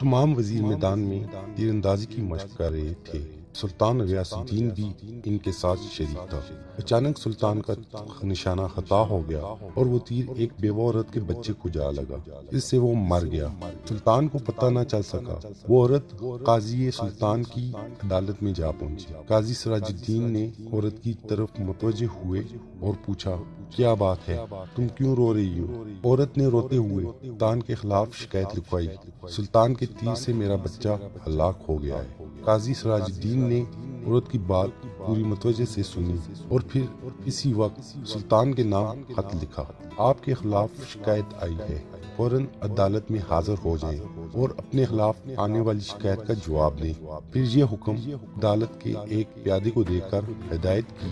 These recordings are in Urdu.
تمام وزیر میدان میں تیر اندازی کی مشق کر رہے تھے۔ سلطان غیاث الدین بھی ان کے ساتھ شریک تھا۔ اچانک سلطان کا نشانہ خطا ہو گیا اور وہ تیر ایک بیوہ عورت کے بچے کو جا لگا، اس سے وہ مر گیا۔ سلطان کو پتہ نہ چل سکا۔ وہ عورت قاضی سلطان کی عدالت میں جا پہنچی۔ قاضی سراج الدین نے عورت کی طرف متوجہ ہوئے اور پوچھا، کیا بات ہے، تم کیوں رو رہی ہو؟ عورت نے روتے ہوئے سلطان کے خلاف شکایت لکھوائی، سلطان کے تیر سے میرا بچہ ہلاک ہو گیا ہے۔ قاضی سراج الدین نے عورت کی بات پوری متوجہ سے سنی اور پھر اسی وقت سلطان کے نام خط لکھا، آپ کے خلاف شکایت آئی ہے، فوراً عدالت میں حاضر ہو جائیں اور اپنے خلاف آنے والی شکایت کا جواب دیں۔ پھر یہ حکم عدالت کے ایک پیادے کو دے کر ہدایت کی،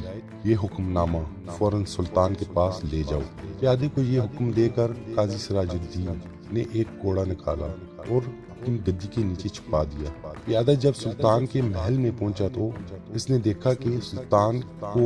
یہ حکم نامہ فوراً سلطان کے پاس لے جاؤ۔ پیادے کو یہ حکم دے کر قاضی سراج الدین نے ایک کوڑا نکالا اور اپنی گدی کے نیچے چھپا دیا۔ پیادہ جب سلطان کے محل میں پہنچا تو اس نے دیکھا کہ سلطان کو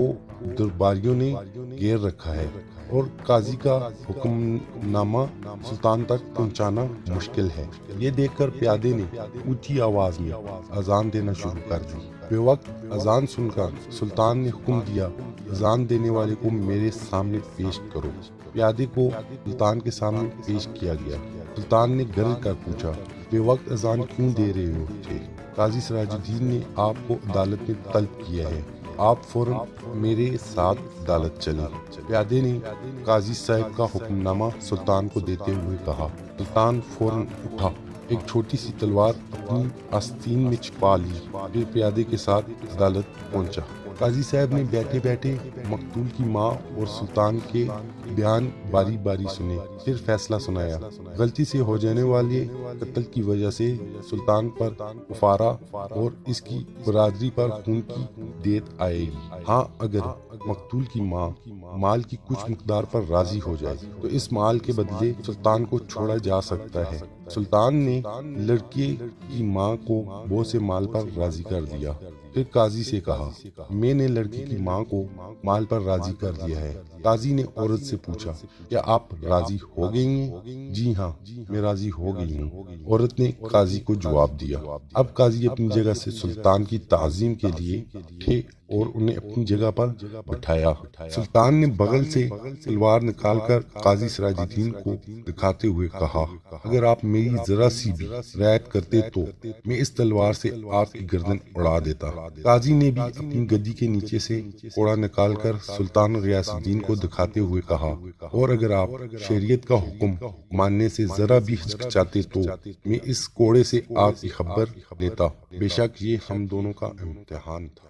درباریوں نے گھیر رکھا ہے اور قاضی کا حکم نامہ سلطان تک پہنچانا مشکل ہے۔ یہ دیکھ کر پیادے نے اونچی آواز میں اذان دینا شروع کر دی۔ بے وقت اذان سن کر سلطان نے حکم دیا، اذان دینے والے کو میرے سامنے پیش کرو۔ پیادے کو سلطان کے سامنے پیش کیا گیا۔ سلطان نے گرج کر پوچھا، بے وقت اذان کیوں دے رہے ہو تھے؟ قاضی سراج الدین نے آپ کو عدالت میں طلب کیا ہے، آپ فوراً میرے ساتھ عدالت چلیں۔ پیادے نے قاضی صاحب کا حکم نامہ سلطان کو دیتے ہوئے کہا۔ سلطان فوراً اٹھا، ایک چھوٹی سی تلوار اپنی آستین میں چھپا لی، پھر پیادے کے ساتھ عدالت پہنچا۔ قاضی صاحب نے بیٹھے بیٹھے مقتول کی ماں اور سلطان کے بیان باری باری سنے، پھر فیصلہ سنایا۔ غلطی سے ہو جانے والے قتل کی وجہ سے سلطان پر کفارہ اور اس کی برادری پر خون کی دیت آئے گی۔ ہاں، اگر مقتول کی ماں مال کی کچھ مقدار پر راضی ہو جائے تو اس مال کے بدلے سلطان کو چھوڑا جا سکتا ہے۔ سلطان نے لڑکے کی ماں کو بہت سے مال پر راضی کر دیا۔ پھر قاضی سے کہا، میں نے لڑکی کی ماں کو مال پر راضی کر دیا ہے۔ قاضی نے عورت سے پوچھا، کیا آپ راضی ہو گئی ہیں؟ جی ہاں، میں راضی ہو گئی ہوں، عورت نے قاضی کو جواب دیا۔ اب قاضی اپنی جگہ سے سلطان کی تعظیم کے لیے اٹھے اور انہیں اپنی جگہ پر بٹھایا۔ سلطان نے بغل سے تلوار نکال کر قاضی سراج الدین کو دکھاتے ہوئے کہا، اگر آپ میری ذرا سی بھی رعایت کرتے تو میں اس تلوار سے آپ کی گردن اڑا دیتا۔ قاضی نے بھی اپنی گدی کے نیچے سے کوڑا نکال کر سلطان غیاث الدین کو دکھاتے ہوئے کہا، اور اگر آپ شریعت کا حکم ماننے سے ذرا بھی ہچکچاتے تو میں اس کوڑے سے آپ کی خبر دیتا۔ بے شک یہ ہم دونوں کا امتحان تھا۔